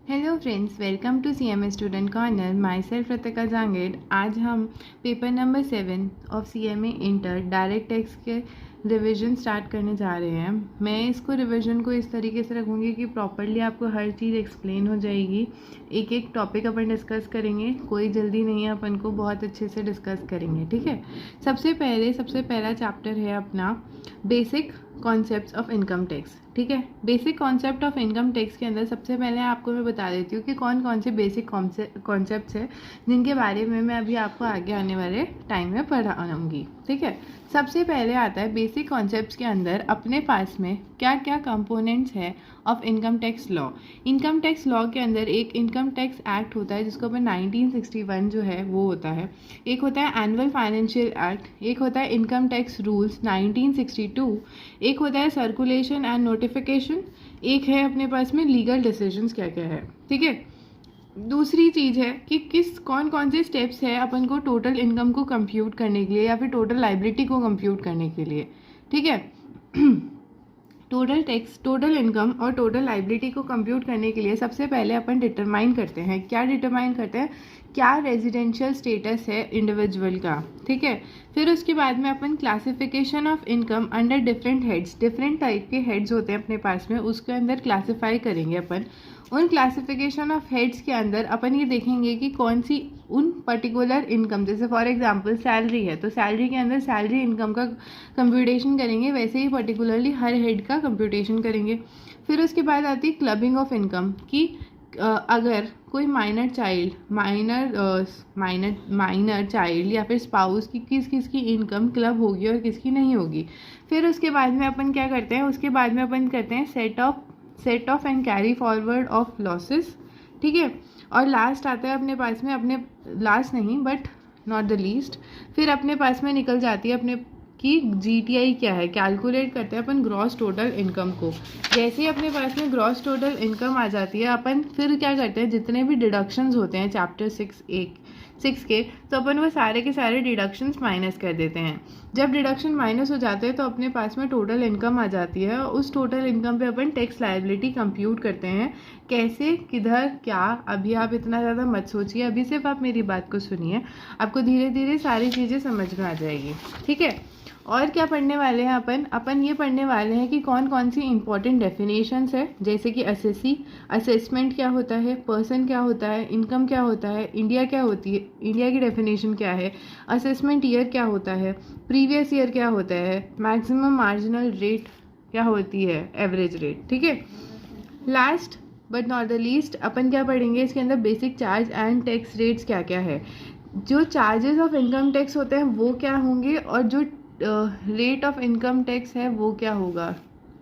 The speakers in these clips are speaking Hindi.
Hello friends, welcome to CMA student corner. Myself Ratika Jangid. आज हम paper number 7 of CMA inter direct tax के रिवीजन स्टार्ट करने जा रहे हैं। मैं इसको रिवीजन को इस तरीके से रखूँगी कि प्रॉपरली आपको हर चीज़ एक्सप्लेन हो जाएगी। एक एक टॉपिक अपन डिस्कस करेंगे, कोई जल्दी नहीं है, अपन को बहुत अच्छे से डिस्कस करेंगे, ठीक है। सबसे पहला चैप्टर है अपना basic concepts of income tax, ठीक है। Basic concept of income tax के अंदर सबसे पहले आपको मैं बता देती हूँ कि कौन कौन से बेसिक कॉन्सेप्ट्स हैं जिनके बारे में मैं अभी आपको आगे आने वाले टाइम में पढ़ाऊँगी, ठीक है। सबसे पहले आता है बेसिक कॉन्सेप्ट्स के अंदर अपने पास में क्या क्या कंपोनेंट्स है of income tax law. Income tax law के अंदर एक इनकम टैक्स एक्ट होता है जिसको अपन 1961 जो है वो होता है। एक होता है एनुअल फाइनेंशियल एक्ट, एक होता है इनकम टैक्स रूल्स 1962, एक होता है सर्कुलेशन एंड नोटिफिकेशन, एक है अपने पास में लीगल डिसीजंस क्या क्या है, ठीक है। दूसरी चीज़ है कि कौन कौन से स्टेप्स है अपन को टोटल इनकम को कंप्यूट करने के लिए या फिर टोटल लाइबिलिटी को कंप्यूट करने के लिए, ठीक है। टोटल टैक्स, टोटल इनकम और टोटल लाइबिलिटी को कंप्यूट करने के लिए सबसे पहले अपन डिटरमाइन करते हैं, क्या डिटरमाइन करते हैं, क्या रेजिडेंशियल स्टेटस है इंडिविजुअल का, ठीक है। फिर उसके बाद में अपन classification of income under different heads, different type के हेड्स होते हैं अपने पास में, उसके अंदर क्लासीफाई करेंगे अपन। उन क्लासिफिकेशन ऑफ हेड्स के अंदर अपन ये देखेंगे कि कौन सी उन पर्टिकुलर इनकम, जैसे फॉर एग्जांपल सैलरी है तो सैलरी के अंदर सैलरी इनकम का कंप्यूटेशन करेंगे, वैसे ही पर्टिकुलरली हर हेड का कंप्यूटेशन करेंगे। फिर उसके बाद आती है क्लबिंग ऑफ इनकम कि अगर कोई माइनर चाइल्ड या फिर स्पाउस की किसकी इनकम क्लब होगी और किसकी नहीं होगी। फिर उसके बाद में अपन क्या करते हैं, उसके बाद में अपन करते हैं set of and carry forward of losses, ठीक है। और लास्ट आता है अपने पास में, अपने लास्ट नहीं बट नॉट द लीस्ट, फिर अपने पास में निकल जाती है अपने कि GTI क्या है, कैलकुलेट करते हैं अपन ग्रॉस टोटल इनकम को। जैसे ही अपने पास में ग्रॉस टोटल इनकम आ जाती है, अपन फिर क्या करते हैं, जितने भी डिडक्शंस होते हैं चैप्टर 6 के, तो अपन वो सारे के सारे डिडक्शंस माइनस कर देते हैं। जब डिडक्शन माइनस हो जाते हैं तो अपने पास में टोटल इनकम आ जाती है। उस टोटल इनकम पे अपन टैक्स लायबिलिटी कंप्यूट करते हैं। कैसे, किधर, क्या, अभी आप इतना ज़्यादा मत सोचिए, अभी सिर्फ आप मेरी बात को सुनिए, आपको धीरे धीरे सारी चीज़ें समझ में आ जाएगी, ठीक है। और क्या पढ़ने वाले हैं अपन ये पढ़ने वाले हैं कि कौन कौन सी इंपॉर्टेंट डेफिनेशंस है, जैसे कि असेसमेंट क्या होता है, पर्सन क्या होता है, इनकम क्या होता है, इंडिया क्या होती है, इंडिया की डेफिनेशन क्या है, असेसमेंट ईयर क्या होता है, प्रीवियस ईयर क्या होता है, मैक्सिमम मार्जिनल रेट क्या होती है, एवरेज रेट, ठीक है। Last but not the least अपन क्या पढ़ेंगे इसके अंदर, basic charge and tax rates क्या क्या है, जो चार्जेस ऑफ इनकम टैक्स होते हैं वो क्या होंगे और जो रेट ऑफ इनकम टैक्स है वो क्या होगा।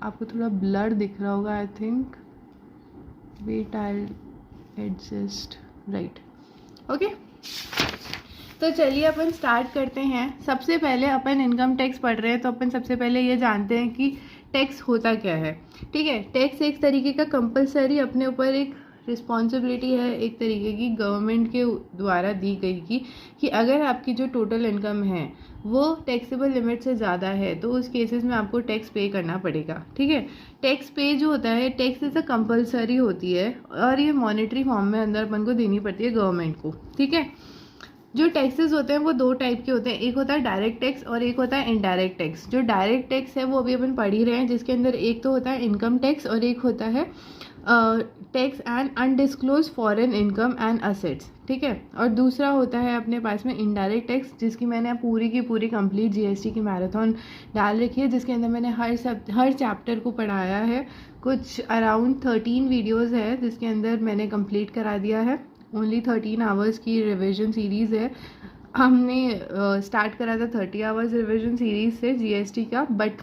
आपको थोड़ा ब्लर दिख रहा होगा, I think, wait I adjust, right, okay. तो चलिए अपन स्टार्ट करते हैं। सबसे पहले अपन इनकम टैक्स पढ़ रहे हैं तो अपन सबसे पहले ये जानते हैं कि टैक्स होता क्या है, ठीक है। टैक्स एक तरीके का कंपलसरी अपने ऊपर एक रिस्पॉन्सिबिलिटी है, एक तरीके की गवर्नमेंट के द्वारा दी गई कि अगर आपकी जो टोटल इनकम है वो टैक्सेबल लिमिट से ज़्यादा है तो उस केसेस में आपको टैक्स पे करना पड़ेगा, ठीक है। टैक्स पे जो होता है, टैक्स इज अ कंपलसरी होती है और ये मॉनेटरी फॉर्म में अंदर अपन को देनी पड़ती है गवर्नमेंट को, ठीक है। जो टैक्सेस होते हैं वो दो टाइप के होते हैं, एक होता है डायरेक्ट टैक्स और एक होता है इनडायरेक्ट टैक्स। जो डायरेक्ट टैक्स है वो अभी अपन पढ़ ही रहे हैं, जिसके अंदर एक तो होता है इनकम टैक्स और एक होता है tax and undisclosed foreign income and assets, ठीक है। और दूसरा होता है अपने पास में इनडायरेक्ट टैक्स, जिसकी मैंने पूरी की पूरी कंप्लीट GST की मैराथन डाल रखी है, जिसके अंदर मैंने हर चैप्टर को पढ़ाया है। कुछ अराउंड 13 वीडियोज़ है जिसके अंदर मैंने कंप्लीट करा दिया है। ओनली 13 आवर्स की रिविजन सीरीज़ है। हमने स्टार्ट करा था 30 आवर्स रिविजन सीरीज़ से GST का, बट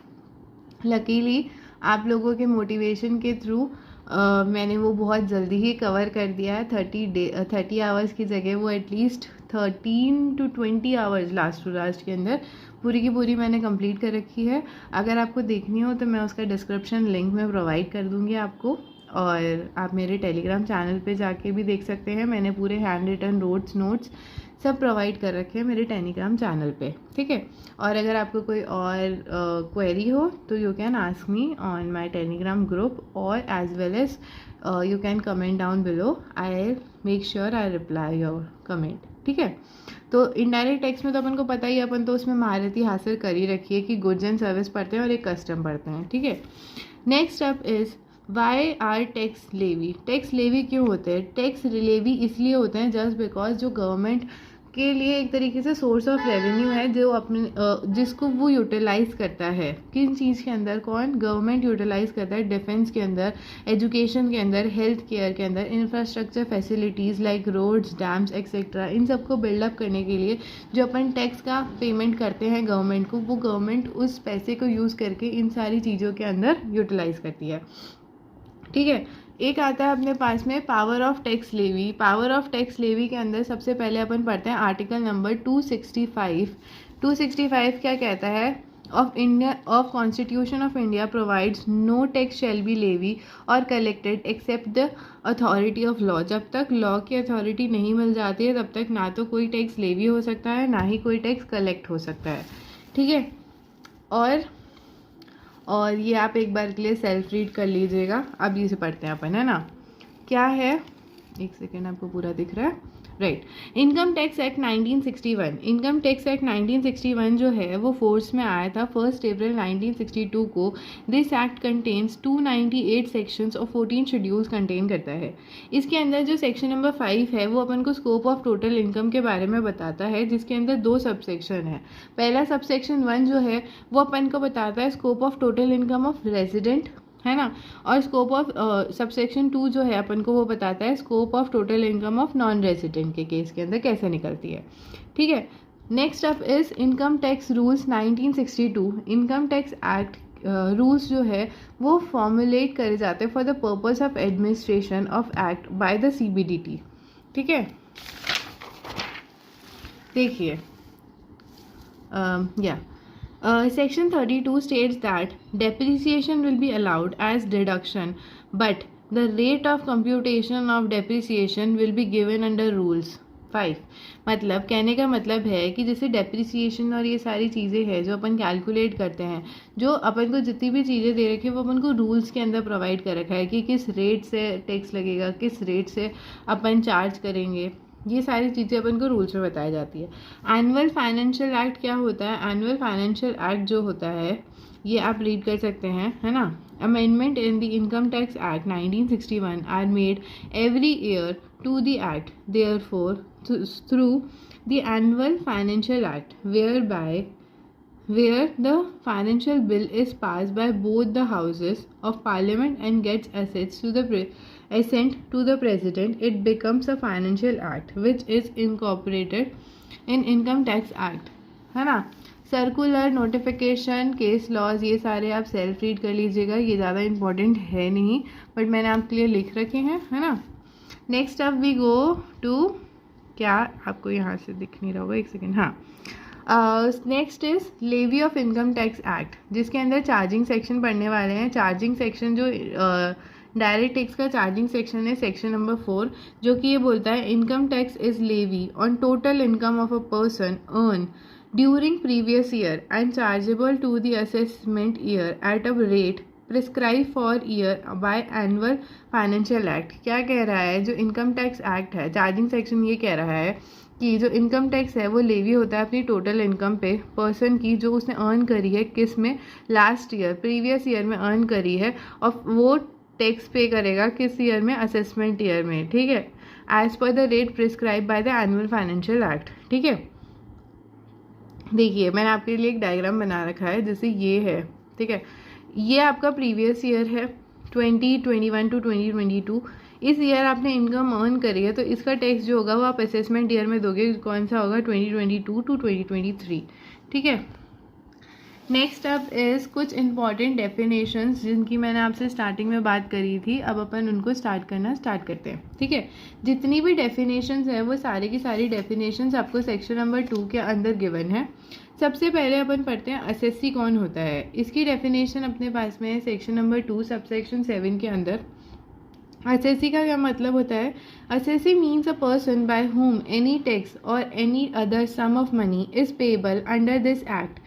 लकीली आप लोगों के मोटिवेशन के थ्रू मैंने वो बहुत जल्दी ही कवर कर दिया है। 30 आवर्स की जगह वो at least 13 to 20 hours last to last के अंदर पूरी की पूरी मैंने कंप्लीट कर रखी है। अगर आपको देखनी हो तो मैं उसका डिस्क्रिप्शन लिंक में प्रोवाइड कर दूँगी आपको, और आप मेरे टेलीग्राम चैनल पे जाके भी देख सकते हैं। मैंने पूरे हैंड रिटन नोट्स सब प्रोवाइड कर रखे हैं मेरे टेलीग्राम चैनल पे, ठीक है। और अगर आपको कोई और क्वेरी हो तो you can ask me on my Telegram group और as well as you can comment down below, I make sure I reply your comment, ठीक है। तो इनडायरेक्ट टैक्स में तो अपन को पता ही, अपन तो उसमें महारती हासिल कर ही रखी है कि गुड्स एंड सर्विस पढ़ते हैं और एक कस्टम पढ़ते हैं, ठीक है। Next up is why are tax levy. Tax levy क्यों होते हैं? टैक्स लेवी इसलिए होते हैं जस्ट बिकॉज जो गवर्नमेंट के लिए एक तरीके से सोर्स ऑफ रेवेन्यू है, जो अपने जिसको वो यूटिलाइज करता है। किन चीज़ के अंदर? कौन? गवर्नमेंट यूटिलाइज करता है डिफेंस के अंदर, एजुकेशन के अंदर, हेल्थ केयर के अंदर, infrastructure facilities like roads, dams etcetera, इन सबको बिल्डअप करने के लिए जो अपन टैक्स का पेमेंट करते हैं गवर्नमेंट को, वो गवर्नमेंट उस पैसे को यूज़ करके इन सारी चीज़ों के अंदर यूटिलाइज करती है, ठीक है। एक आता है अपने पास में power of tax levy. Power of tax levy के अंदर सबसे पहले अपन पढ़ते हैं आर्टिकल नंबर 265। 265 क्या कहता है? Of India of constitution of India provides no tax shall be levy और collected except the authority of law. जब तक लॉ की अथॉरिटी नहीं मिल जाती है तब तक ना तो कोई टैक्स लेवी हो सकता है, ना ही कोई टैक्स कलेक्ट हो सकता है, ठीक है। और ये आप एक बार के लिए सेल्फ रीड कर लीजिएगा। अब इसे पढ़ते हैं अपन, है ना। क्या है? एक सेकेंड, आपको पूरा दिख रहा है? Right. Income tax act 1961। Income tax act 1961 जो है वो फोर्स में आया था 1 अप्रैल 1962 को। दिस एक्ट कंटेन्स 298 सेक्शंस और 14 शेड्यूल्स कंटेन करता है। इसके अंदर जो सेक्शन नंबर 5 है वो अपन को स्कोप ऑफ टोटल इनकम के बारे में बताता है, जिसके अंदर 2 सबसेक्शन है। पहला सबसेक्शन 1 जो है वो अपन को बताता है scope of total income of resident, है ना। और स्कोप ऑफ सबसेक्शन 2 जो है अपन को वो बताता है scope of total income of non resident के केस के अंदर कैसे निकलती है, ठीक है। Next up is income tax rules 1962। Income tax act rules जो है वो फॉर्मुलेट करे जाते हैं for the purpose of administration of act by the CBDT, ठीक है। देखिए Section 32 states that depreciation will be allowed as deduction, but the rate of computation of depreciation will be given under rules 5। मतलब कहने का मतलब है कि जैसे डेप्रिसिएशन और ये सारी चीज़ें हैं जो अपन कैलकुलेट करते हैं, जो अपन को जितनी भी चीज़ें दे रखी है वो अपन को रूल्स के अंदर प्रोवाइड कर रखा है कि किस रेट से टैक्स लगेगा, किस रेट से अपन चार्ज करेंगे, ये सारी चीज़ें अपन को रूल्स में बताई जाती है। एनुअल फाइनेंशियल एक्ट क्या होता है? एनुअल फाइनेंशियल एक्ट जो होता है ये आप रीड कर सकते हैं, है ना। Amendment in the income tax act 1961 are made every year to the act therefore through the annual financial act where the financial bill is passed by both the houses of parliament and gets assent to the president, it becomes a financial act which is incorporated in income tax act, है ना। सर्कुलर, नोटिफिकेशन, केस लॉज, ये सारे आप सेल्फ रीड कर लीजिएगा, ये ज़्यादा इंपॉर्टेंट है नहीं बट मैंने आपके लिए लिख रखे हैं, है ना। नेक्स्ट अब वी गो टू, क्या आपको यहाँ से दिख नहीं रहा होगा, एक सेकेंड, हाँ। Next is levy of income tax act, जिसके अंदर चार्जिंग सेक्शन पढ़ने वाले हैं। चार्जिंग सेक्शन जो डायरेक्ट टैक्स का चार्जिंग सेक्शन है सेक्शन नंबर 4, जो कि ये बोलता है income tax is levy on total income of a person earn during previous year and chargeable to the assessment year at a rate prescribe for year by annual financial act. क्या कह रहा है? जो इनकम टैक्स एक्ट है, चार्जिंग सेक्शन ये कह रहा है कि जो इनकम टैक्स है वो लेवी होता है अपनी टोटल इनकम पे पर्सन की, जो उसने अर्न करी है, किस में? लास्ट ईयर, प्रीवियस ईयर में अर्न करी है, और वो टैक्स पे करेगा किस ईयर में? असेसमेंट ईयर में, ठीक है। As per the rate prescribe by the annual financial act, ठीक है। देखिए मैंने आपके लिए एक डायग्राम बना रखा है, जैसे ये है, ठीक है। ये आपका प्रीवियस ईयर है 2021 टू 2022। इस ईयर आपने इनकम अर्न करी है तो इसका टैक्स जो होगा वो आप असेसमेंट ईयर में दोगे, कौन सा होगा? 2022 टू 2023, ठीक है। नेक्स्ट अप इज़ कुछ इंपॉर्टेंट डेफिनेशंस जिनकी मैंने आपसे स्टार्टिंग में बात करी थी, अब अपन उनको स्टार्ट करते हैं, ठीक है। जितनी भी डेफिनेशंस है वो सारी की सारी डेफिनेशंस आपको सेक्शन नंबर 2 के अंदर गिवन है। सबसे पहले अपन पढ़ते हैं असेसी कौन होता है। इसकी डेफिनेशन अपने पास में है सेक्शन नंबर 2 सबसेक्शन 7 के अंदर। असेसी का क्या मतलब होता है? Assessee means a person by whom any tax और any other sum of money is payable under this act.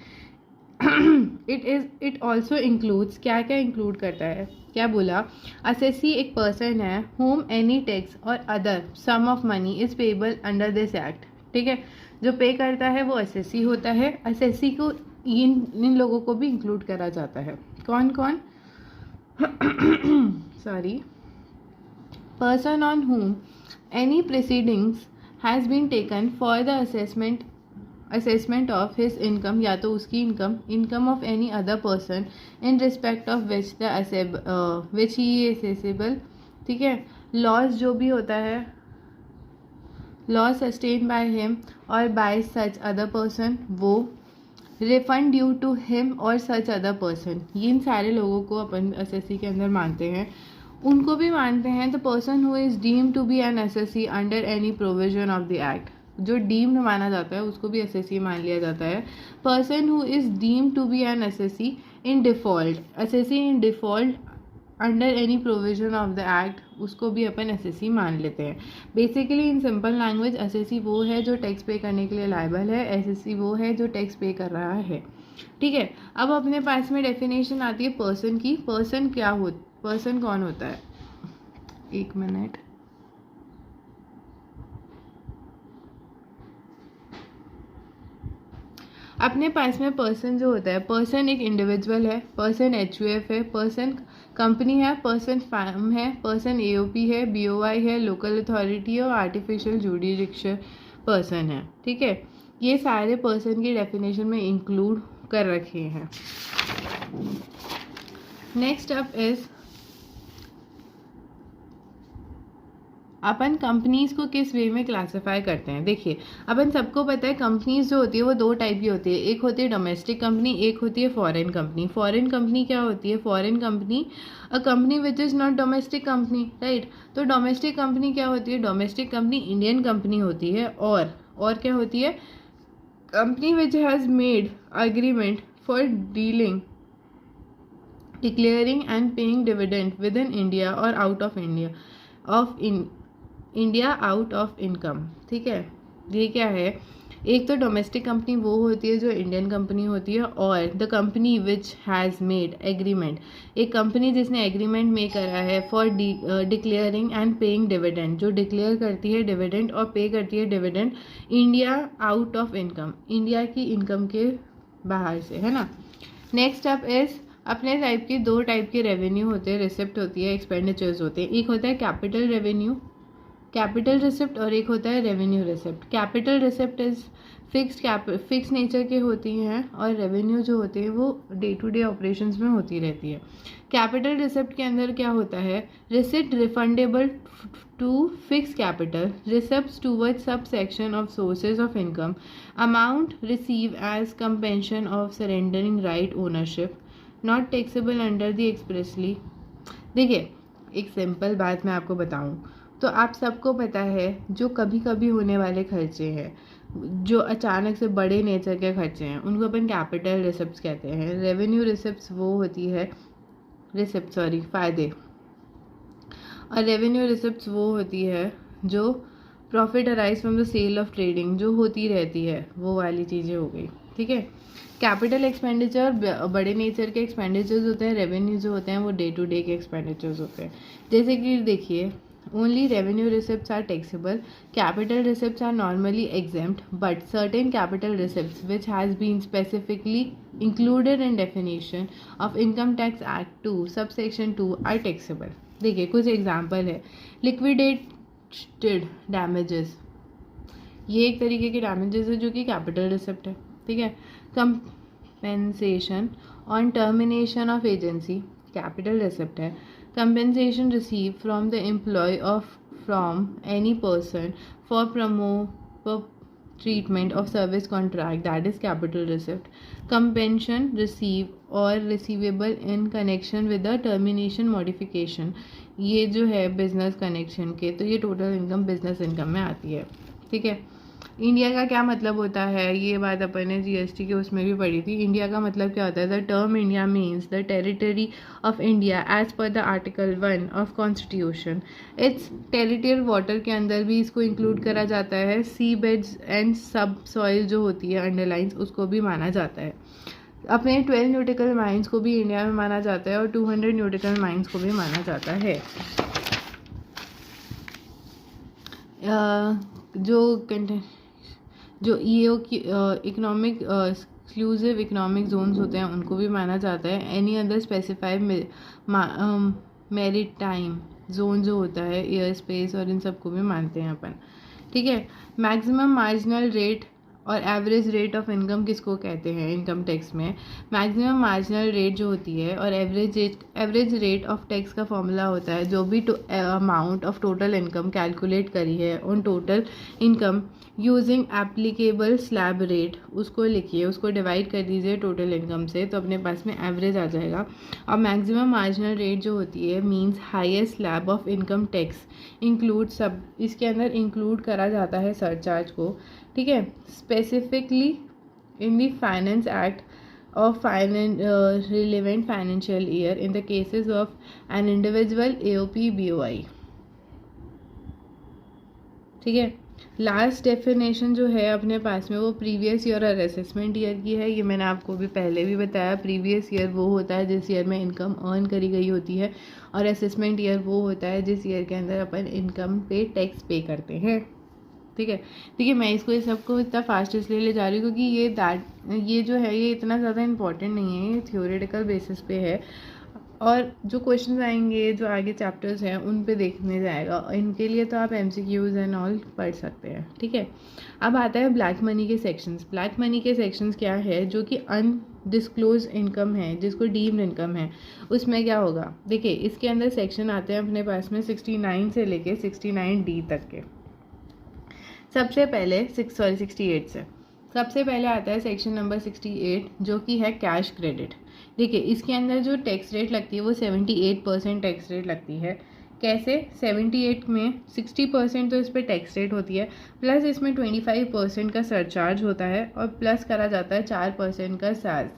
It also includes, क्या क्या इंक्लूड करता है? क्या बोला, असेसी एक पर्सन है whom any tax or other sum of money is payable under this act. ठीक है, जो पे करता है वो असेसी होता है। असेसी को इन लोगों को भी इंक्लूड करा जाता है। कौन कौन? Sorry, person on whom any proceedings has been taken for the assessment of his income, या तो उसकी income of any other person in respect of which he is assessable। ठीक है, लॉस जो भी होता है, लॉस सस्टेन बाय हिम और बाय सच अदर पर्सन, वो रिफंड ड्यू टू हिम और सच अदर पर्सन, ये इन सारे लोगों को अपन एसएससी के अंदर मानते हैं। उनको भी मानते हैं the person who is deemed to be an assessee under any provision of the act, जो डीम्ड माना जाता है उसको भी एसएससी मान लिया जाता है। Person who is deemed to be an assessee in default, assessee in default under any provision of the act, उसको भी अपन एसएससी मान लेते हैं। Basically in simple language assessee वो है जो टैक्स पे करने के लिए लायबल है, एसएससी वो है जो टैक्स पे कर रहा है। ठीक है, अब अपने पास में डेफिनेशन आती है पर्सन की। पर्सन क्या हो, पर्सन कौन होता है? एक मिनट, अपने पास में पर्सन जो होता है, पर्सन एक इंडिविजुअल है, पर्सन एचयूएफ है, पर्सन कंपनी है, पर्सन फर्म है, पर्सन एओपी है, बीओआई है, लोकल अथॉरिटी है और आर्टिफिशियल जुडिशियल पर्सन है। ठीक है, ये सारे पर्सन की डेफिनेशन में इंक्लूड कर रखे हैं। Next up is upon companies को किस वे में क्लासिफाई करते हैं। देखिए, अपन सबको पता है कंपनीज जो होती है वो दो टाइप की होती है, एक होती है डोमेस्टिक कंपनी, एक होती है फॉरेन कंपनी। फॉरेन कंपनी क्या होती है? Foreign company a company which is not domestic company, right. तो डोमेस्टिक कंपनी क्या होती है? डोमेस्टिक कंपनी इंडियन कंपनी होती है। और क्या होती है? Company which has made agreement for dealing, declaring and paying dividend within India और out of India out of income. ठीक है, ये क्या है? एक तो डोमेस्टिक कंपनी वो होती है जो इंडियन कंपनी होती है, और the company which has made agreement, एक कंपनी जिसने एग्रीमेंट मेक करा है for declaring and paying dividend, जो डिक्लेयर करती है डिविडेंड और पे करती है dividend India out of income, India की इनकम के बाहर से, है ना। नेक्स्ट अप इज अपने टाइप के दो टाइप के रेवेन्यू होते हैं, रिसिप्ट होती है, एक्सपेंडिचर्स होते हैं। एक होता है कैपिटल रेवेन्यू, कैपिटल रिसिप्ट, और एक होता है revenue receipt. Capital receipt is fix nature के होती हैं, और रेवेन्यू जो होते हैं वो डे टू डे ऑपरेशंस में होती रहती है। कैपिटल रिसिप्ट के अंदर क्या होता है? Receipt refundable to fix capital, receipts toward sub section of sources of income, amount receive as compensation of surrendering right ownership, not taxable under the expressly. देखिए, एक सिंपल बात मैं आपको बताऊं तो आप सबको पता है जो कभी कभी होने वाले खर्चे हैं, जो अचानक से बड़े नेचर के खर्चे हैं, उनको अपन कैपिटल रिसिप्ट्स कहते हैं। रेवेन्यू रिसिप्ट्स वो होती है फ़ायदे, और रेवेन्यू रिसिप्ट्स वो होती है जो profit arise from the sale of trading, जो होती रहती है, वो वाली चीज़ें हो गई। ठीक है, कैपिटल एक्सपेंडिचर बड़े नेचर के एक्सपेंडिचर्स होते हैं, रेवेन्यू जो होते हैं वो डे टू डे के एक्सपेंडिचर्स होते हैं। जैसे कि देखिए, only revenue receipts are taxable, capital receipts are normally exempt, but certain capital receipts which has been specifically included in definition of income tax act 2 subsection 2 are taxable। देखिए, कुछ एग्जाम्पल है। लिक्विडेटेड डैमेजेस, ये एक तरीके के डैमेजेस है जो कि कैपिटल रिसिप्ट है। ठीक है, compensation on termination of agency, capital receipt है। Compensation received from the employee from any person for treatment of service contract, that is capital receipt. Compensation received or receivable in connection with the termination modification, ये जो है बिजनेस कनेक्शन के, तो ये टोटल इनकम बिजनेस इनकम में आती है। ठीक है, इंडिया का क्या मतलब होता है, ये बात अपन ने जीएसटी के उसमें भी पढ़ी थी। इंडिया का मतलब क्या होता है? The term India means the territory of India as per the article 1 of constitution. Its territorial water के अंदर भी इसको इंक्लूड करा जाता है। Sea beds and subsoil जो होती है अंडरलाइंस, उसको भी माना जाता है। अपने 12 न्यूटिकल माइंस को भी इंडिया में माना जाता है और 200 न्यूटिकल माइंस को भी माना जाता है। जो ईओ की इकोनॉमिक एक्सक्लूसिव इकोनॉमिक जोन्स होते हैं उनको भी माना जाता है। Any other specified merit time zone जो होता है, एयर स्पेस और इन सबको भी मानते हैं अपन, ठीक है। मैक्सिमम मार्जिनल रेट और एवरेज रेट ऑफ इनकम किसको कहते हैं इनकम टैक्स में? मैक्सिमम मार्जिनल रेट जो होती है और एवरेज रेट ऑफ टैक्स का फॉर्मूला होता है जो भी amount of total income calculate करी है on total income using applicable slab rate, उसको लिखिए, उसको डिवाइड कर दीजिए टोटल इनकम से, तो अपने पास में एवरेज आ जाएगा। और मैक्सिमम मार्जिनल रेट जो होती है means highest slab of income tax include सब, इसके अंदर इंक्लूड करा जाता है सरचार्ज को, ठीक है, specifically in the finance act of relevant financial year in the cases of an individual AOP BOI, ठीक है। लास्ट डेफिनेशन जो है अपने पास में वो प्रीवियस ईयर और असेसमेंट ईयर की है। ये मैंने आपको भी पहले भी बताया, प्रीवियस ईयर वो होता है जिस ईयर में इनकम अर्न करी गई होती है और असेसमेंट ईयर वो होता है जिस ईयर के अंदर अपन इनकम पे टैक्स पे करते हैं, ठीक है। देखिए मैं इसको सबको इतना फास्ट इसलिए ले जा रही हूँ क्योंकि ये जो है ये इतना ज़्यादा इंपॉर्टेंट नहीं है, ये थियोरेटिकल बेसिस पे है और जो क्वेश्चंस आएंगे जो आगे चैप्टर्स हैं उन पे देखने जाएगा, इनके लिए तो आप MCQs एंड ऑल पढ़ सकते हैं, ठीक है। अब आता है ब्लैक मनी के सेक्शंस। ब्लैक मनी के सेक्शंस क्या है? जो कि अनडिस्क्लोज इनकम है, जिसको डीम्ड इनकम है, उसमें क्या होगा? देखिए इसके अंदर सेक्शन आते हैं अपने पास में 69 से लेके 69D तक के। सबसे पहले 68 से सबसे पहले आता है सेक्शन नंबर 68 जो कि है कैश क्रेडिट। देखिए इसके अंदर जो टैक्स रेट लगती है वो 78% टैक्स रेट लगती है। कैसे? 78 में 60% तो इस पर टैक्स रेट होती है, प्लस इसमें 25% का सरचार्ज होता है और प्लस करा जाता है 4% का साज,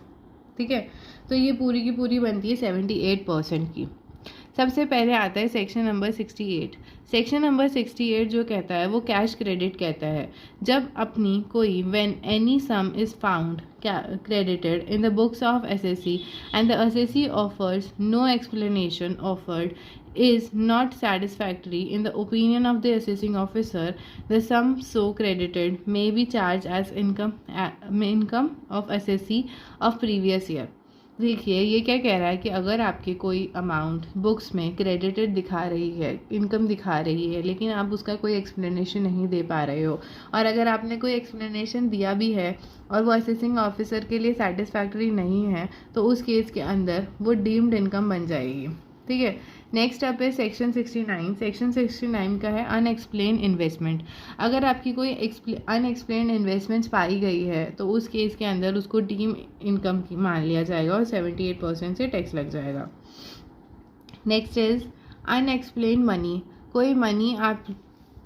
ठीक है। तो ये पूरी की पूरी बनती है 78% की। सबसे पहले आता है सेक्शन नंबर 68। सेक्शन नंबर 68 जो कहता है वो कैश क्रेडिट कहता है। जब अपनी कोई when any some is found credited in the books of assessee and the assessee offers no explanation offered is not satisfactory in the opinion of the assessing officer, the sum so credited may be charged as income of assessee of previous year। देखिए ये क्या कह रहा है कि अगर आपके कोई अमाउंट बुक्स में क्रेडिटेड दिखा रही है, इनकम दिखा रही है, लेकिन आप उसका कोई एक्सप्लेनेशन नहीं दे पा रहे हो, और अगर आपने कोई एक्सप्लेनेशन दिया भी है और वो असेसिंग ऑफिसर के लिए सेटिस्फैक्टरी नहीं है, तो उस केस के अंदर वो डीम्ड इनकम बन जाएगी, ठीक है। नेक्स्ट अप है सेक्शन 69। सेक्शन 69 का है अनएक्सप्लेन इन्वेस्टमेंट। अगर आपकी कोई अनएक्सप्लेन इन्वेस्टमेंट्स पाई गई है तो उस केस के अंदर उसको डीम इनकम मान लिया जाएगा और 78% से टैक्स लग जाएगा। Next is unexplained money. कोई मनी आपके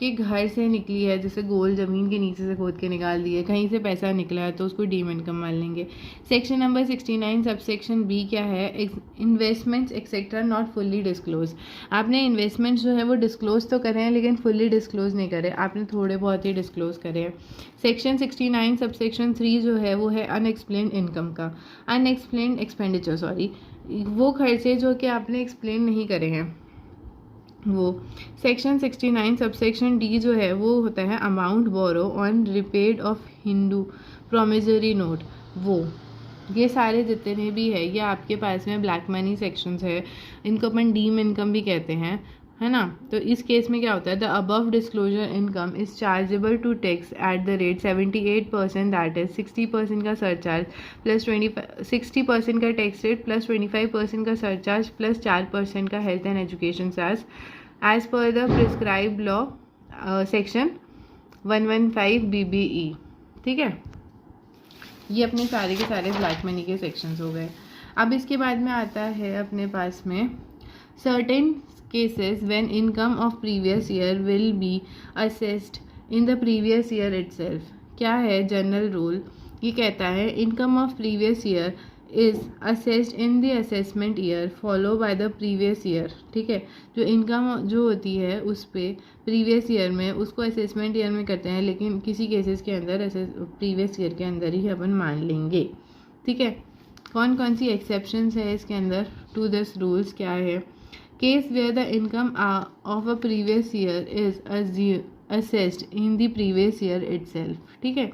घर से निकली है, जैसे गोल्ड ज़मीन के नीचे से खोद के निकाल दिए, कहीं से पैसा निकला है तो उसको डीम इनकम मान लेंगे। सेक्शन नंबर 69 सबसेक्शन बी क्या है? Investments etcetera not fully disclose. आपने इन्वेस्टमेंट्स जो है वो डिस्क्लोज तो करे हैं लेकिन फुल्ली डिस्क्लोज नहीं करे, आपने थोड़े बहुत ही डिस्क्लोज करे हैं। सेक्शन 69 सबसेक्शन 3 जो है वो है अनएक्सप्लेन इनकम का। अनएक्सप्लेन एक्सपेंडिचर, सॉरी, वो खर्चे जो कि आपने एक्सप्लेन नहीं करे हैं वो। सेक्शन 69 सबसेक्शन डी जो है वो होता है amount borrow on repaid of hundi promissory note. वो ये सारे जितने भी है ये आपके पास में ब्लैक मनी सेक्शंस है, इनको अपन डीम इनकम भी कहते हैं, है ना। तो इस केस में क्या होता है? The above disclosure income is chargeable to tax at the rate 78%, that is 60% का सरचार्ज प्लस 60% का टैक्स रेट प्लस 25% का सरचार्ज प्लस 4% का health and education charge as per the prescribe law section 115 BBE, ठीक है। ये अपने सारे के सारे ब्लैक मनी के सेक्शंस हो गए। अब इसके बाद में आता है अपने पास में certain cases when income of previous year will be assessed in the previous year itself। क्या है जनरल रूल? ये कहता है income of previous year is assessed in the assessment year follow by the previous year, ठीक है। जो इनकम जो होती है उस पर प्रीवियस ईयर में उसको असेसमेंट ईयर में करते हैं, लेकिन किसी केसेस के अंदर प्रीवियस ईयर के अंदर ही अपन मान लेंगे, ठीक है। कौन कौन सी एक्सेप्शंस है इसके अंदर टू दिस रूल्स क्या है। Case where the income of a previous year is assessed in the previous year itself. ठीक है,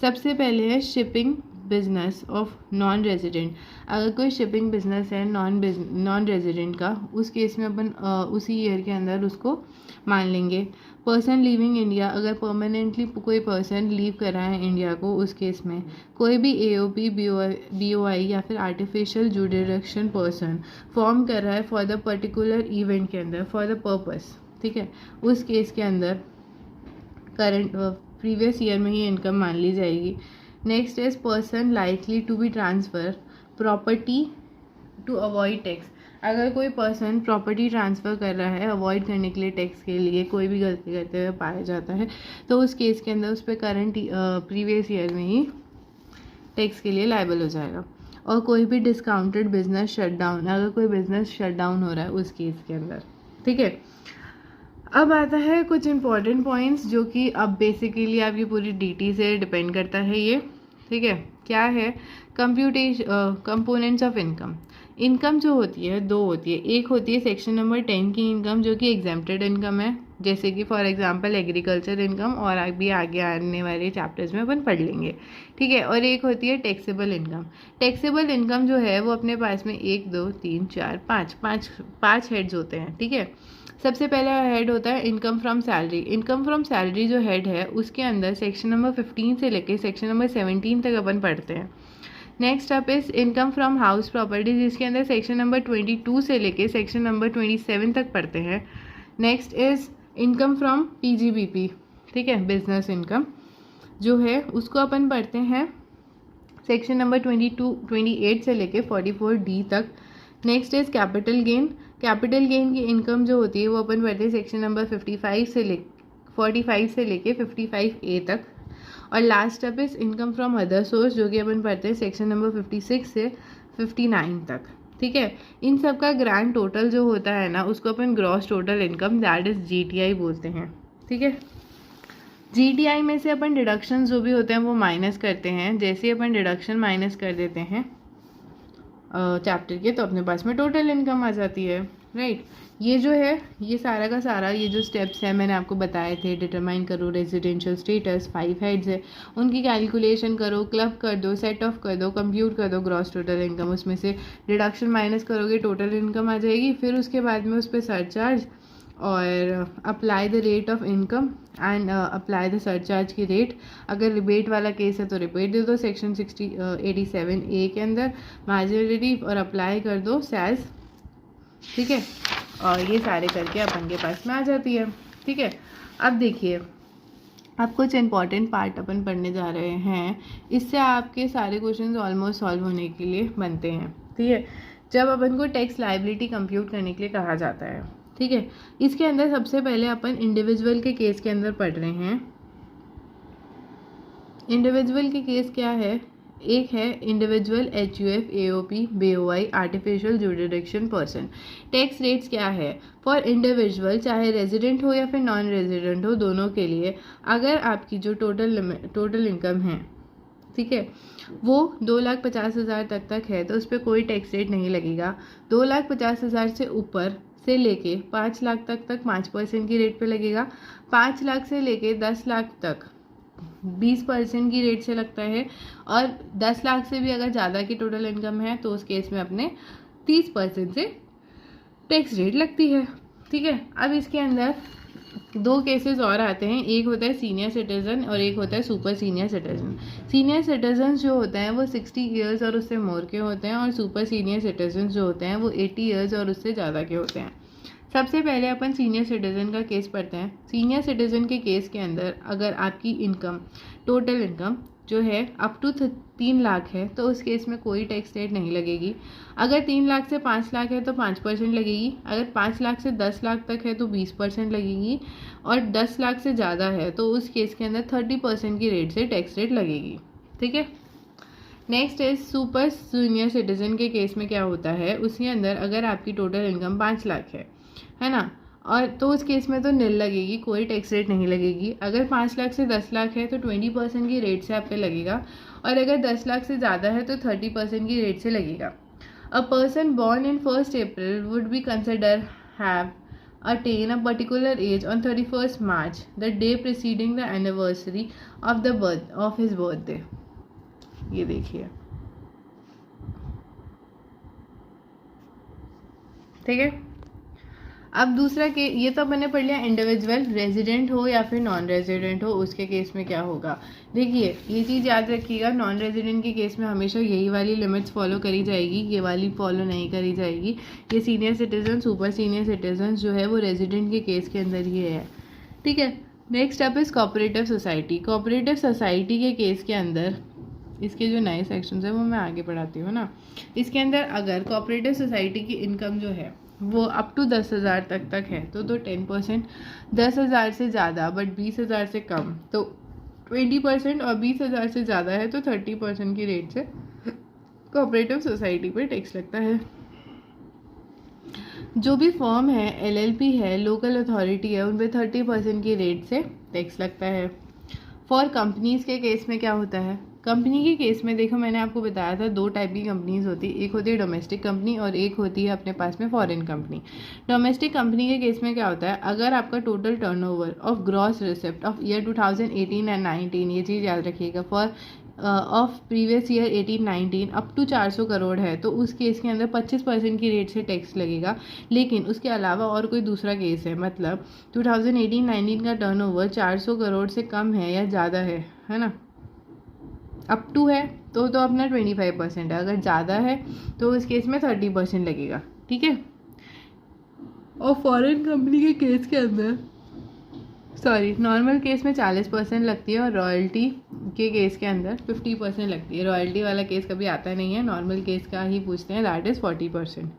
सबसे पहले है shipping business of non resident. अगर कोई शिपिंग बिजनेस है नॉन रेजिडेंट का, उस केस में अपन उसी ईयर के अंदर उसको मान लेंगे। पर्सन लिविंग इंडिया, अगर परमानेंटली कोई पर्सन लीव कर रहा है इंडिया को, उस केस में कोई भी AOP BOI या फिर आर्टिफिशियल जुडिरेक्शन पर्सन फॉर्म कर रहा है फॉर द पर्टिकुलर इवेंट के अंदर फॉर द पर्पस, ठीक है, उस केस के अंदर करंट प्रीवियस ईयर में ही इनकम मान ली जाएगी। Next is person likely to be transfer property to avoid tax. अगर कोई पर्सन प्रॉपर्टी ट्रांसफ़र कर रहा है अवॉइड करने के लिए टैक्स के लिए, कोई भी गलती करते हुए पाया जाता है, तो उस केस के अंदर उस पर करंट प्रीवियस ईयर में ही टैक्स के लिए लायबल हो जाएगा। और कोई भी डिस्काउंटेड बिजनेस शटडाउन, अगर कोई बिजनेस शटडाउन हो रहा है उस केस के अंदर, ठीक है। अब आता है कुछ इंपॉर्टेंट पॉइंट्स जो कि अब बेसिकली आपकी पूरी DT से डिपेंड करता है ये, ठीक है। क्या है, कंपोनेंट्स ऑफ इनकम। इनकम जो होती है दो होती है, एक होती है सेक्शन नंबर 10 की इनकम जो कि एग्जेम्प्टेड इनकम है, जैसे कि फॉर एग्जांपल एग्रीकल्चर इनकम, और अभी आगे आने वाले चैप्टर्स में अपन पढ़ लेंगे, ठीक है। और एक होती है टैक्सेबल इनकम। टैक्सेबल इनकम जो है वो अपने पास में 1 2 3 4 5 हेड्स होते हैं, ठीक है। सबसे पहला हेड होता है income from salary. Income from salary जो हेड है उसके अंदर सेक्शन नंबर 15 से लेके सेक्शन नंबर 17 तक अपन पढ़ते हैं। Next up is income from house property, जिसके अंदर सेक्शन नंबर 22 से लेके सेक्शन नंबर 27 तक पढ़ते हैं। Next is income from PGBP, ठीक है, बिजनेस इनकम जो है उसको अपन पढ़ते हैं सेक्शन नंबर 28 से लेके 44D तक। Next is capital gain. Capital gain की इनकम जो होती है वो अपन पढ़ते हैं सेक्शन नंबर 45 से लेके 55A तक। और last up is income from other source जो कि अपन पढ़ते हैं सेक्शन नंबर 56 से 59 तक, ठीक है। इन सब का ग्रैंड टोटल जो होता है ना उसको अपन gross total income that is GTI बोलते हैं, ठीक है। GTI में से अपन डिडक्शन जो भी होते हैं वो माइनस करते हैं। जैसे ही अपन डिडक्शन माइनस कर देते हैं चैप्टर के, तो अपने पास में टोटल इनकम आ जाती है, राइट। ये जो है ये सारा का सारा ये जो स्टेप्स है मैंने आपको बताए थे, डिटरमाइन करो रेजिडेंशियल स्टेटस, 5 हेड्स है उनकी कैलकुलेशन करो, क्लब कर दो, सेट ऑफ कर दो, कंप्यूट कर दो ग्रॉस टोटल इनकम, उसमें से डिडक्शन माइनस करोगे टोटल इनकम आ जाएगी। फिर उसके बाद में उस पर सरचार्ज और apply the rate of income and apply the surcharge की रेट। अगर रिबेट वाला केस है तो रिबेट दे दो सेक्शन 87A के अंदर मार्जिनल रिलीफ, और अप्लाई कर दो सैज, ठीक है। और ये सारे करके अपन के पास में आ जाती है, ठीक है। अब देखिए अब कुछ इंपॉर्टेंट पार्ट अपन पढ़ने जा रहे हैं, इससे आपके सारे क्वेश्चंस ऑलमोस्ट सॉल्व होने के लिए बनते हैं, ठीक है। जब अपन को टैक्स लायबिलिटी कंप्यूट करने के लिए कहा जाता है, ठीक है, इसके अंदर सबसे पहले अपन इंडिविजुअल के केस के अंदर पढ़ रहे हैं। इंडिविजुअल के केस क्या है, एक है individual HUF AOP BOI artificial जुडिरेक्शन पर्सन। टैक्स रेट्स क्या है फॉर इंडिविजुअल, चाहे रेजिडेंट हो या फिर नॉन रेजिडेंट हो, दोनों के लिए अगर आपकी जो टोटल इनकम है, ठीक है, वो 2,50,000 तक है तो उस पर कोई टैक्स रेट नहीं लगेगा। 2,50,000 से ऊपर से लेके 5 लाख तक 5% की रेट पे लगेगा। 5 लाख से लेके 10 लाख तक 20% की रेट से लगता है। और 10 लाख से भी अगर ज़्यादा की टोटल इनकम है तो उस केस में अपने 30% से टैक्स रेट लगती है, ठीक है। अब इसके अंदर 2 केसेस और आते हैं, एक होता है सीनियर सिटीजन और एक होता है super senior citizen. Senior citizen जो होते हैं वो 60 ईयर्स और उससे मोर के होते हैं, और सुपर सीनियर सिटीजन जो होते हैं वो 80 ईयर्स और उससे ज़्यादा के होते हैं। सबसे पहले अपन सीनियर सिटीजन का केस पढ़ते हैं। सीनियर सिटीजन के केस के अंदर अगर आपकी इनकम टोटल इनकम जो है अप टू 3 लाख है तो उस केस में कोई टैक्स रेट नहीं लगेगी। अगर 3 लाख से 5 लाख है तो 5% लगेगी। अगर 5 लाख से 10 लाख तक है तो 20% लगेगी। और 10 लाख से ज़्यादा है तो उस केस के अंदर 30% की रेट से टैक्स रेट लगेगी, ठीक है। Next is super senior citizen के केस में क्या होता है, उसके अंदर अगर आपकी टोटल इनकम 5 लाख है ना, और तो उस केस में तो नील लगेगी, कोई टैक्स रेट नहीं लगेगी। अगर 5 लाख से 10 लाख है तो 20% की रेट से आप पे लगेगा, और अगर 10 लाख से ज़्यादा है तो 30% की रेट से लगेगा। A person born in 1st April would be consider have attain a particular age on 31st March, the day preceding the anniversary of the birth of his birthday। ये देखिए, ठीक है। अब दूसरा के ये तो मैंने पढ़ लिया इंडिविजुअल, रेजिडेंट हो या फिर नॉन रेजिडेंट हो उसके केस में क्या होगा। देखिए ये चीज़ याद रखिएगा, नॉन रेजिडेंट के केस में हमेशा यही वाली लिमिट्स फॉलो करी जाएगी, ये वाली फॉलो नहीं करी जाएगी। ये senior citizen, super senior citizen जो है वो रेजिडेंट के केस के अंदर ही है, ठीक है। Next up is cooperative society. Cooperative society के केस के अंदर इसके जो नए सेक्शंस है वो मैं आगे पढ़ाती हूँ ना। इसके अंदर अगर कोऑपरेटिव सोसाइटी की इनकम जो है वो अप टू 10,000 तक है तो 10%, 10,000 से ज़्यादा बट 20,000 से कम तो 20%, और 20,000 से ज़्यादा है तो 30% की रेट से कोऑपरेटिव सोसाइटी पे टैक्स लगता है। जो भी फर्म है, LLP है, लोकल अथॉरिटी है, उन पे 30% की रेट से टैक्स लगता है। फॉर कंपनीज़ के केस में क्या होता है, कंपनी के केस में देखो मैंने आपको बताया था 2 टाइप की कंपनीज होती है, एक होती है डोमेस्टिक कंपनी और एक होती है अपने पास में फॉरेन कंपनी। डोमेस्टिक कंपनी के केस में क्या होता है, अगर आपका total turnover of gross receipt of year 2018 and 19, ये चीज़ याद रखिएगा, for of previous year 18-19 up to 400 crore है तो उस केस के अंदर 25% की रेट से टैक्स लगेगा। लेकिन उसके अलावा और कोई दूसरा केस है, मतलब 2018-19 का टर्नओवर 400 करोड़ से कम है या ज़्यादा है ना, अप टू है तो अपना 25% है, अगर ज़्यादा है तो उस केस में 30% लगेगा, ठीक है। और फॉरेन कंपनी के केस के अंदर नॉर्मल केस में 40% लगती है और रॉयल्टी के केस के अंदर 50% लगती है। रॉयल्टी वाला केस कभी आता नहीं है, नॉर्मल केस का ही पूछते हैं, दैट इज़ 40%,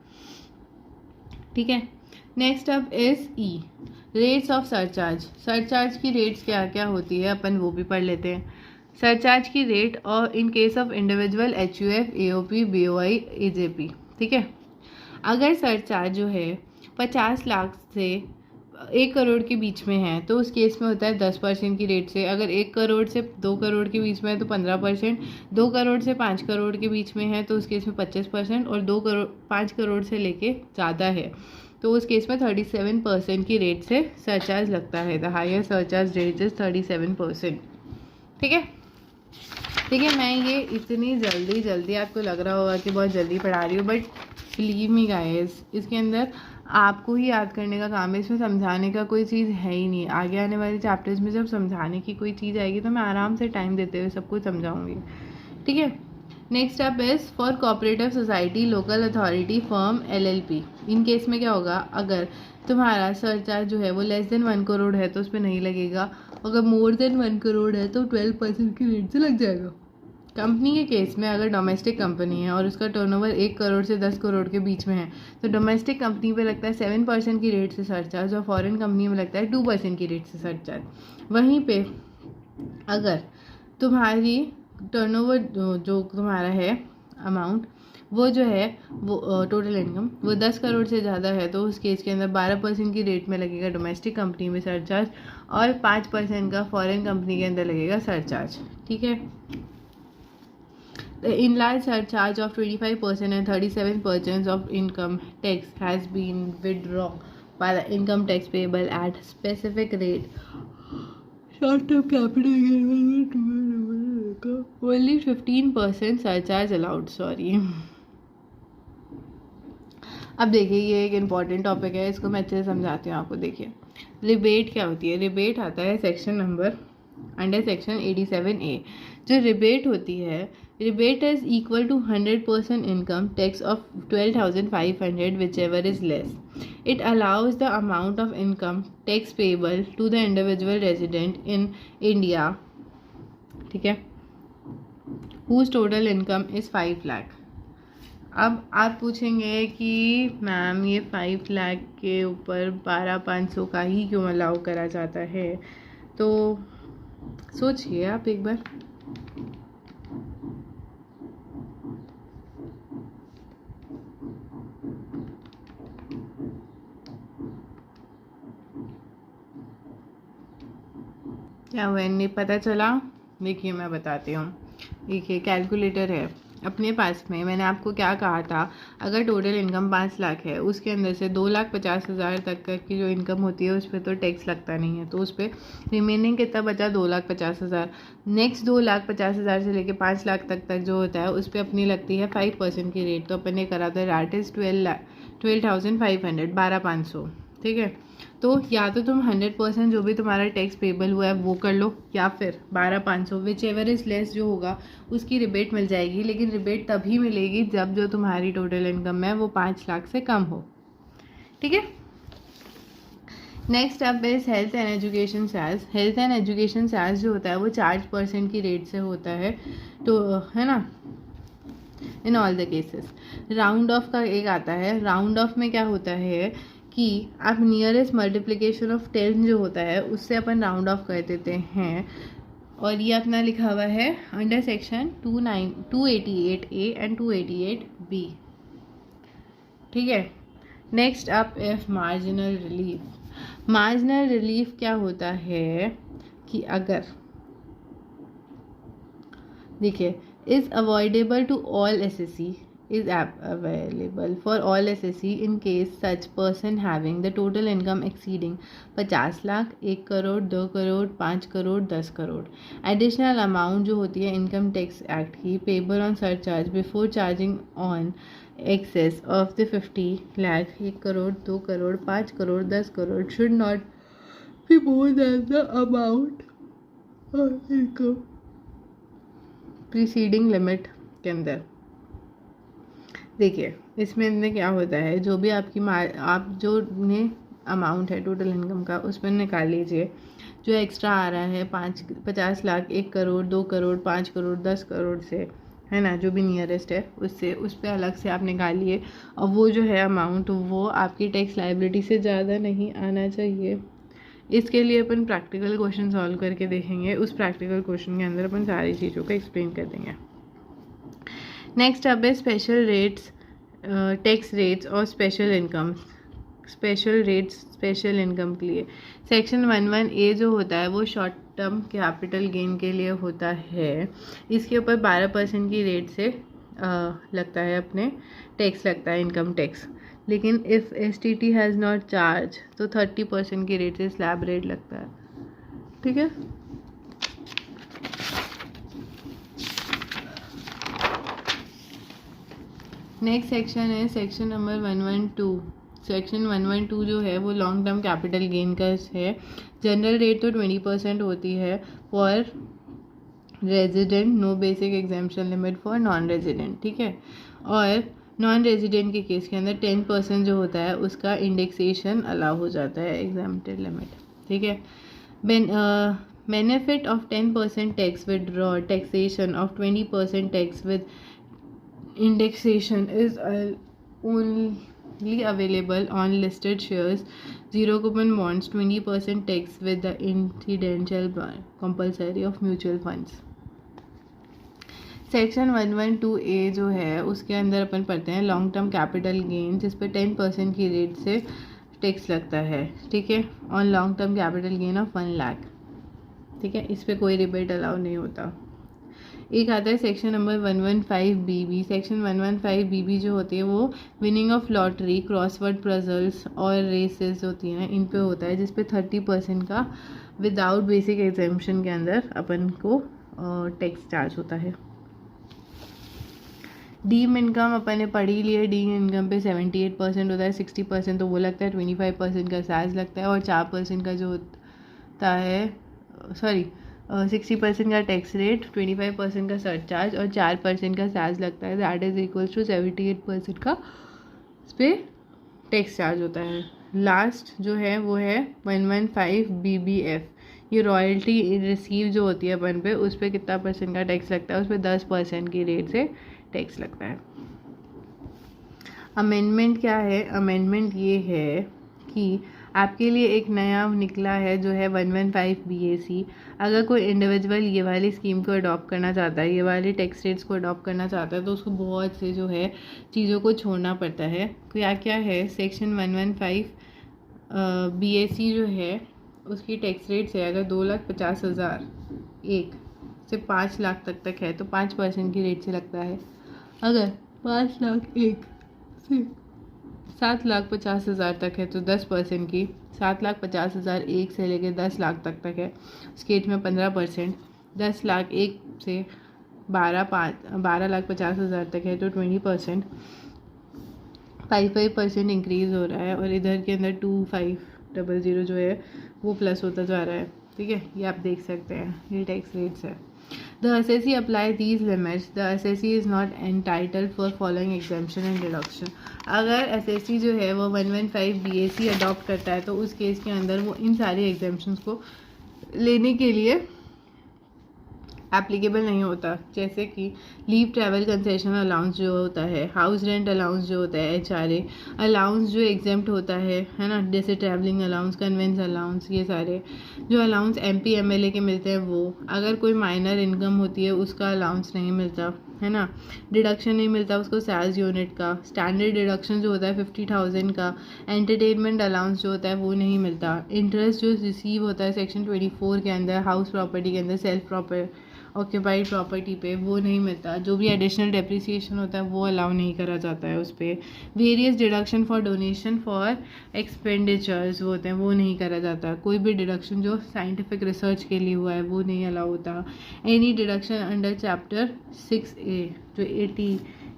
ठीक है। Next up is E, rates of surcharge. Surcharge की रेट्स क्या क्या होती है अपन वो भी पढ़ लेते हैं। सरचार्ज की रेट और in case of individual HUF, AOP, BOI, AJP, ठीक है। अगर सरचार्ज जो है 50 लाख से 1 करोड़ के बीच में है तो उस केस में होता है 10% की रेट से। अगर 1 करोड़ से 2 करोड़ के बीच में है तो 15%, 2 करोड़ से 5 करोड़ के बीच में है तो उस केस में 25%, और 5 करोड़ से लेके ज़्यादा है तो उस केस में 37% की रेट से सरचार्ज लगता है। The higher surcharge rate is 37%, ठीक है। ठीक है, मैं ये इतनी जल्दी आपको लग रहा होगा कि बहुत जल्दी पढ़ा रही हूँ, बट बिलीव मी गाइस, इसके अंदर आपको ही याद करने का काम है, इसमें समझाने का कोई चीज़ है ही नहीं। आगे आने वाले चैप्टर्स में जब समझाने की कोई चीज़ आएगी तो मैं आराम से टाइम देते हुए सब कुछ समझाऊंगी, ठीक है। Next up is for cooperative society, local authority, firm, LLP। In case में क्या होगा, अगर तुम्हारा सरचार्ज जो है वो लेस देन 1 करोड़ है तो उस पर नहीं लगेगा, अगर मोर देन 1 करोड़ है तो 12% की रेट से लग जाएगा। कंपनी के केस में अगर डोमेस्टिक कंपनी है और उसका टर्नओवर 1 करोड़ से 10 करोड़ के बीच में है तो डोमेस्टिक कंपनी पे लगता है 7% की रेट से सरचार्ज, और फॉरेन कंपनी में लगता है 2% की रेट से सरचार्ज। वहीं पे अगर तुम्हारी टर्नओवर जो तुम्हारा है अमाउंट वो जो है वो टोटल इनकम वो 10 करोड़ से ज़्यादा है तो उस केस के अंदर 12% की रेट में लगेगा डोमेस्टिक कंपनी में सरचार्ज, और 5% का फॉरेन कंपनी के अंदर लगेगा सरचार्ज, ठीक है। The inland surcharge of 25% and 37% of income tax has been withdrawn by the income tax payable at specific rate. Short-term capital gain only 15% surcharge allowed. Sorry. अब देखिए ये एक इम्पॉर्टेंट टॉपिक है, इसको मैं अच्छे से समझाती हूँ आपको। देखिए रिबेट क्या होती है। रिबेट आता है section number under section 87A। जो रिबेट होती है, rebate is equal to 100% income tax of 12,500 whichever is less. It allows the amount of income tax payable to the individual resident in India, ठीक है, whose total income is 5 lakh. अब आप पूछेंगे कि मैम ये 5 लाख के ऊपर 12,500 का ही क्यों अलाउ करा जाता है, तो सोचिए आप एक बार। क्या हुआ नहीं पता चला? देखिए मैं बताती हूँ। देखिए कैलकुलेटर है अपने पास में, मैंने आपको क्या कहा था, अगर टोटल इनकम 5 लाख है उसके अंदर से 2,50,000 तक की जो इनकम होती है उस पर तो टैक्स लगता नहीं है, तो उस पर रिमेनिंग कितना बचा, 2,50,000। नेक्स्ट 2,50,000 से लेके 5 लाख तक जो होता है उस पर अपनी लगती है 5% की रेट। तो अपन ने करा था दैट इज़ 12,500, 12,500। ठीक है, तो या तो तुम 100% जो भी तुम्हारा टैक्स पेबल हुआ है वो कर लो, या फिर 12,500 विच एवर इज लेस जो होगा उसकी रिबेट मिल जाएगी। लेकिन रिबेट तभी मिलेगी जब जो तुम्हारी टोटल इनकम है वो 5 लाख से कम हो। ठीक है, next up is health and education cess. Health and education cess जो होता है वो 4% की रेट से होता है, तो है ना, in all the cases. Round of का एक आता है, राउंड ऑफ में क्या होता है कि आप नियरेस्ट मल्टीप्लिकेशन ऑफ 10 जो होता है उससे अपन राउंड ऑफ कर देते हैं, और ये अपना लिखा हुआ है under section 288A and 288B। ठीक है, next up if marginal relief. Marginal relief क्या होता है कि अगर देखिए is avoidable to all SSC, is available for all SSC in case such person having the total income exceeding 50 lakh, 1 crore, 2 crore, 5 crore, 10 crore. Additional amount जो होती है इनकम टैक्स एक्ट की payable on surcharge before charging on excess of the 50 lakh, 1 crore, 2 crore, 5 crore, 10 crore should not be more than the amount of income preceding limit के अंदर। देखिए इसमें क्या होता है, जो भी आपकी आप जो ने अमाउंट है टोटल इनकम का उस पर निकाल लीजिए। जो एक्स्ट्रा आ रहा है 50 लाख, 1 करोड़, 2 करोड़, 5 करोड़, 10 करोड़ से, है ना, जो भी नियरेस्ट है उससे, उस पर अलग से आप निकालिए। और वो जो है अमाउंट वो आपकी टैक्स लायबिलिटी से ज़्यादा नहीं आना चाहिए। इसके लिए अपन प्रैक्टिकल क्वेश्चन सॉल्व करके देखेंगे, उस प्रैक्टिकल क्वेश्चन के अंदर अपन सारी चीज़ों को एक्सप्लेन कर देंगे। नेक्स्ट अब है स्पेशल रेट्स, टैक्स रेट्स और special income. Special rates special income के लिए सेक्शन 11A जो होता है वो शॉर्ट टर्म कैपिटल गेन के लिए होता है। इसके ऊपर 12% की रेट से लगता है अपने टैक्स लगता है, इनकम टैक्स। लेकिन if STT has not charge तो 30% की रेट से स्लैब रेट लगता है। ठीक है, नेक्स्ट सेक्शन है सेक्शन नंबर 112। सेक्शन 112 जो है वो लॉन्ग टर्म कैपिटल गेन का है। जनरल रेट तो 20% होती है for resident, no basic exemption limit for non resident. ठीक है, और नॉन रेजिडेंट के केस के अंदर 10% जो होता है उसका इंडेक्सेशन अलाउ हो जाता है, एग्जाम्प्टेड लिमिट। ठीक है, benefit of 10% tax withdraw, taxation of 20% tax with indexation is only available on listed shares, zero coupon bonds, 20% tax with the incidental compulsory of mutual funds। Section 112A जो है उसके अंदर अपन पढ़ते हैं लॉन्ग टर्म कैपिटल गेन, जिस पर 10% की रेट से टैक्स लगता है। ठीक है, on long term capital gain of 1 lakh. ठीक है, इस पर कोई रिबेट अलाउ नहीं होता। एक आता है section number 115BB। Section 115BB जो होती है वो winning of lottery, crossword puzzles और रेसेस होती हैं, इन पे होता है, जिस पे 30% का विदाउट बेसिक एग्जाम्पशन के अंदर अपन को टैक्स चार्ज होता है। डीम इनकम अपन ने पढ़ी ली है, डीम इनकम पे 78% होता है, 60% तो वो लगता है, 25% का सैज लगता है, और 4% का जो होता है 60% का टैक्स रेट, 25% का सरचार्ज और 4% का सैज लगता है। दैट इज इक्वल्स टू 78% का इस पर टैक्स चार्ज होता है। लास्ट जो है वो है 115BBF। ये रॉयल्टी रिसीव जो होती है अपन पे, उस पर कितना % का टैक्स लगता है, उस पर 10% की रेट से टैक्स लगता है। अमेंडमेंट क्या है, अमेंडमेंट ये है कि आपके लिए एक नया निकला है जो है 115BAC। अगर कोई इंडिविजुअल ये वाली स्कीम को अडॉप्ट करना चाहता है, ये वाली टैक्स रेट्स को अडॉप्ट करना चाहता है, तो उसको बहुत से जो है चीज़ों को छोड़ना पड़ता है। क्या क्या है, सेक्शन 115BAC जो है उसकी टैक्स रेट से अगर 2,50,000 एक से 5 लाख तक है तो 5% की रेट से लगता है। अगर 5 लाख एक से 7,50,000 तक है तो 10% की, 7,50,000 एक से लेकर 10 लाख तक है उसकी एज में 15%, 10 लाख एक से 12,50,000 तक है तो 20%, 5% इंक्रीज़ हो रहा है और इधर के अंदर 2500 जो है वो प्लस होता जा रहा है। ठीक है, ये आप देख सकते हैं, ये टैक्स रेट्स है। The assessee apply these limits. The assessee is not entitled for following exemption and deduction. अगर assessee जो है वो 115 BAC अडॉप्ट करता है तो उस केस के अंदर वो इन सारे एग्जाम्पन्स को लेने के लिए एप्लीकेबल नहीं होता, जैसे कि लीव ट्रैवल कंसेशन अलाउंस जो होता है, हाउस रेंट अलाउंस जो होता है, HRA अलाउंस जो एग्जेम्प्ट होता है ना, जैसे ट्रैवलिंग अलाउंस, कन्वेंस अलाउंस, ये सारे जो अलाउंस MP MLA के मिलते हैं वो, अगर कोई माइनर इनकम होती है उसका अलाउंस नहीं मिलता है ना, डिडक्शन नहीं मिलता उसको सेल्स यूनिट का, स्टैंडर्ड डिडक्शन जो होता है 50,000 का, एंटरटेनमेंट अलाउंस जो होता है वो नहीं मिलता, इंटरेस्ट जो रिसीव होता है सेक्शन 24 के अंदर हाउस प्रॉपर्टी के अंदर सेल्फ प्रॉपर ऑक्यूपाइड प्रॉपर्टी पे वो नहीं मिलता, जो भी एडिशनल डेप्रिसिएशन होता है वो अलाउ नहीं करा जाता है उस पर, various deduction for donation for expenditures वो होते हैं वो नहीं करा जाता, कोई भी डिडक्शन जो साइंटिफिक रिसर्च के लिए हुआ है वो नहीं अलाउ होता, any deduction under chapter 6A जो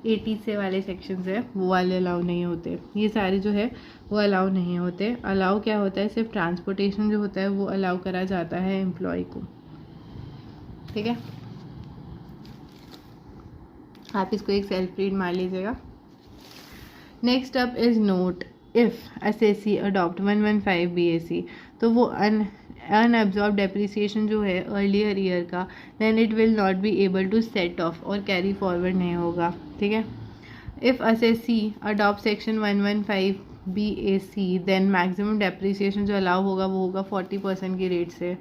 80 से वाले सेक्शंस है वो वाले अलाउ नहीं होते, ये सारे जो है वो अलाउ नहीं होते। अलाउ क्या होता है, सिर्फ ट्रांसपोर्टेशन जो होता है वो अलाउ करा जाता है एम्प्लॉय को। ठीक है, आप इसको एक सेल्फ रीड मार लीजिएगा। Next up is note, if assessee adopt 115 BAC तो वो अनएब्जॉर्ब डेप्रिसिएशन जो है अर्लियर ईयर का, then it will not be able to set off और कैरी फॉरवर्ड नहीं होगा। ठीक है, if assessee adopt section 115 BAC then maximum depreciation जो अलाउ होगा वो होगा 40% की रेट से,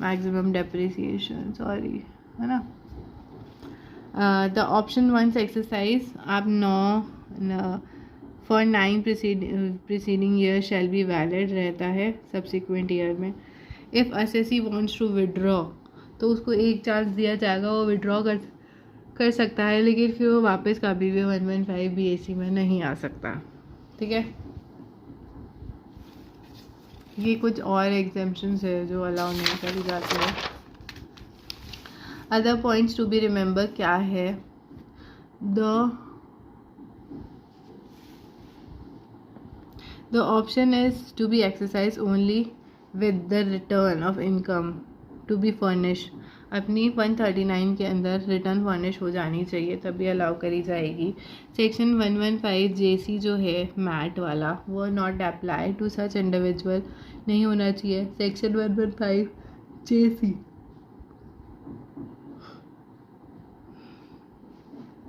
मैक्सिमम डेप्रिसिएशन सॉरी है ना। द ऑप्शन 1 एक्सरसाइज आप 9 for 9 preceding year shall be valid रहता है सब्सिक्वेंट ईयर में। If assessee wants to withdraw तो उसको एक चांस दिया जाएगा, वो विड्रॉ कर सकता है, लेकिन फिर वो वापस कभी भी 115 BAC में नहीं आ सकता। ठीक है, ये कुछ और एग्जेम्पशंस है जो अलाउ नहीं करी जाती है। Other points to be remember क्या है, the option is to be exercise only with the return of income to be furnish, अपनी 139 के अंदर रिटर्न फर्निश हो जानी चाहिए तभी अलाउ करी जाएगी। सेक्शन 115 JC जो है मैट वाला वो not apply to such individual, नहीं होना चाहिए। सेक्शन 115 JC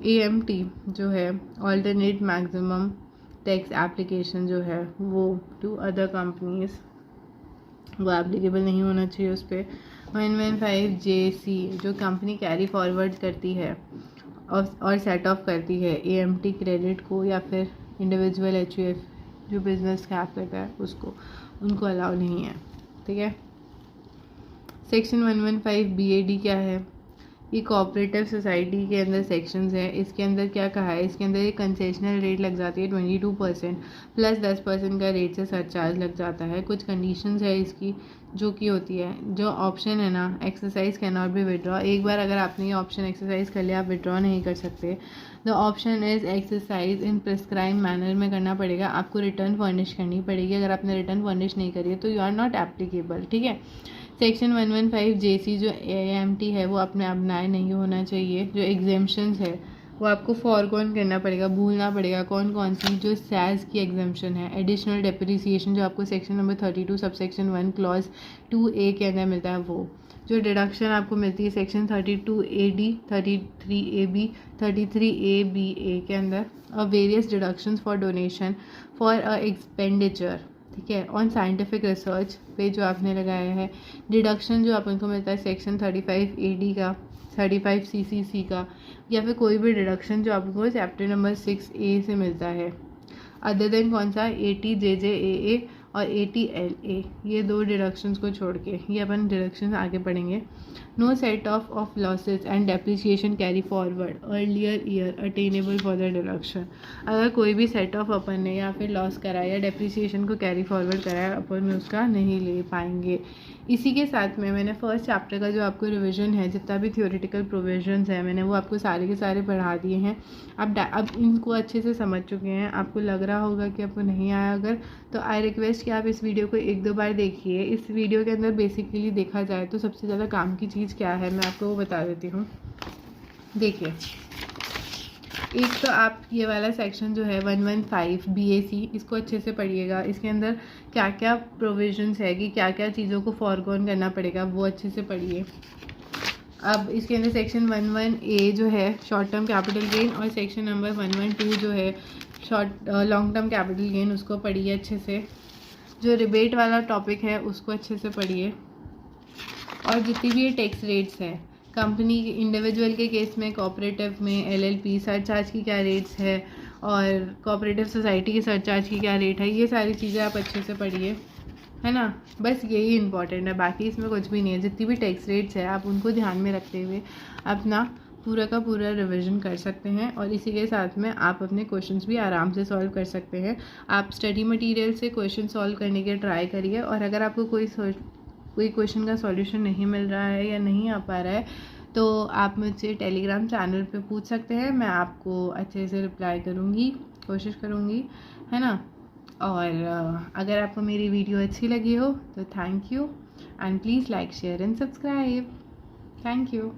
AMT जो है ऑल्टरनेट मैक्सिमम टैक्स एप्लीकेशन जो है वो टू अदर कंपनीज वो एप्लीकेबल नहीं होना चाहिए उस पर। 115 JC जो कंपनी कैरी फॉरवर्ड करती है और सेट ऑफ करती है AMT क्रेडिट को या फिर इंडिविजुअल HUF जो बिजनेस कैप करता है उसको, उनको अलाउ नहीं है। ठीक है, सेक्शन 115 BAD क्या है, ये कोऑपरेटिव सोसाइटी के अंदर सेक्शंस है। इसके अंदर क्या कहा है, इसके अंदर एक कंसेशनल रेट लग जाती है 22% प्लस 10% का रेट से सरचार्ज लग जाता है। कुछ कंडीशंस है इसकी जो की होती है, जो ऑप्शन है ना exercise can not be withdraw, एक बार अगर आपने ये ऑप्शन एक्सरसाइज कर लिया आप विड्रॉ नहीं कर सकते। The option is exercise in prescribe manner में करना पड़ेगा, आपको रिटर्न फर्निश करनी पड़ेगी, अगर आपने रिटर्न फर्निश नहीं करी है तो यू आर नॉट एप्लीकेबल। ठीक है, सेक्शन 115 JC जो AMT है वो अपने अपनाए नहीं होना चाहिए। जो एग्जेम्पशंस है वो आपको फॉरगॉन करना पड़ेगा, भूलना पड़ेगा कौन कौन सी। जो सैस की एग्जेम्पशन है एडिशनल डेप्रिसिएशन जो आपको section number 32 subsection 1 clause 2A के अंदर मिलता है वो। जो डिडक्शन आपको मिलती है सेक्शन 32AD 33AB 33ABA के अंदर, और various deductions for donation for a expenditure. ठीक है, ऑन साइंटिफिक रिसर्च पे जो आपने लगाया है। डिडक्शन जो अपन को मिलता है सेक्शन 35AD का, 35 CCC का, या फिर कोई भी डिडक्शन जो आपको चैप्टर नंबर 6A से मिलता है, अदर देन कौन सा 80 JJAA और ATLA, ये 2 डिडक्शंस को छोड़ के ये अपन डिडक्शंस आगे पढ़ेंगे। No set off losses and depreciation carry forward earlier year attainable for the deduction. अगर कोई भी सेट ऑफ अपन ने या फिर लॉस करा या डेप्रिसिएशन को कैरी फॉरवर्ड कराया, अपन में उसका नहीं ले पाएंगे। इसी के साथ में मैंने फर्स्ट चैप्टर का जो आपको रिवीजन है, जितना भी थ्योरेटिकल प्रोविजंस है, मैंने वो आपको सारे के सारे पढ़ा दिए हैं। अब इनको अच्छे से समझ चुके हैं। आपको लग रहा होगा कि आपको नहीं आया अगर, तो आई रिक्वेस्ट कि आप इस वीडियो को 1-2 बार देखिए। इस वीडियो के अंदर बेसिकली देखा जाए तो सबसे ज़्यादा काम की चीज़ क्या है, मैं आपको वो बता देती हूँ। देखिए, एक तो आप ये वाला सेक्शन जो है 115 BAC, इसको अच्छे से पढ़िएगा। इसके अंदर क्या क्या प्रोविजंस है कि क्या क्या चीज़ों को फॉरगॉन करना पड़ेगा, वो अच्छे से पढ़िए। अब इसके अंदर सेक्शन 11A जो है शॉर्ट टर्म कैपिटल गेन, और सेक्शन नंबर 112 जो है लॉन्ग टर्म कैपिटल गेन, उसको पढ़िए अच्छे से। जो रिबेट वाला टॉपिक है उसको अच्छे से पढ़िए। और जितनी भी ये टैक्स रेट्स हैं, कंपनी इंडिविजुअल के केस में, कोऑपरेटिव में, LLP सरचार्ज की क्या रेट्स है, और कोऑपरेटिव सोसाइटी की सरचार्ज की क्या रेट है, ये सारी चीज़ें आप अच्छे से पढ़िए, है ना। बस यही इंपॉर्टेंट है, बाकी इसमें कुछ भी नहीं है। जितनी भी टैक्स रेट्स है आप उनको ध्यान में रखते हुए अपना पूरा का पूरा रिवीजन कर सकते हैं, और इसी के साथ में आप अपने क्वेश्चंस भी आराम से सॉल्व कर सकते हैं। आप स्टडी मटेरियल से क्वेश्चन सॉल्व करने के ट्राई करिए, और अगर आपको कोई क्वेश्चन का सॉल्यूशन नहीं मिल रहा है या नहीं आ पा रहा है, तो आप मुझसे टेलीग्राम चैनल पे पूछ सकते हैं। मैं आपको अच्छे से रिप्लाई करूँगी, कोशिश करूँगी, है ना। और अगर आपको मेरी वीडियो अच्छी लगी हो तो thank you, and please like, share and subscribe. Thank you.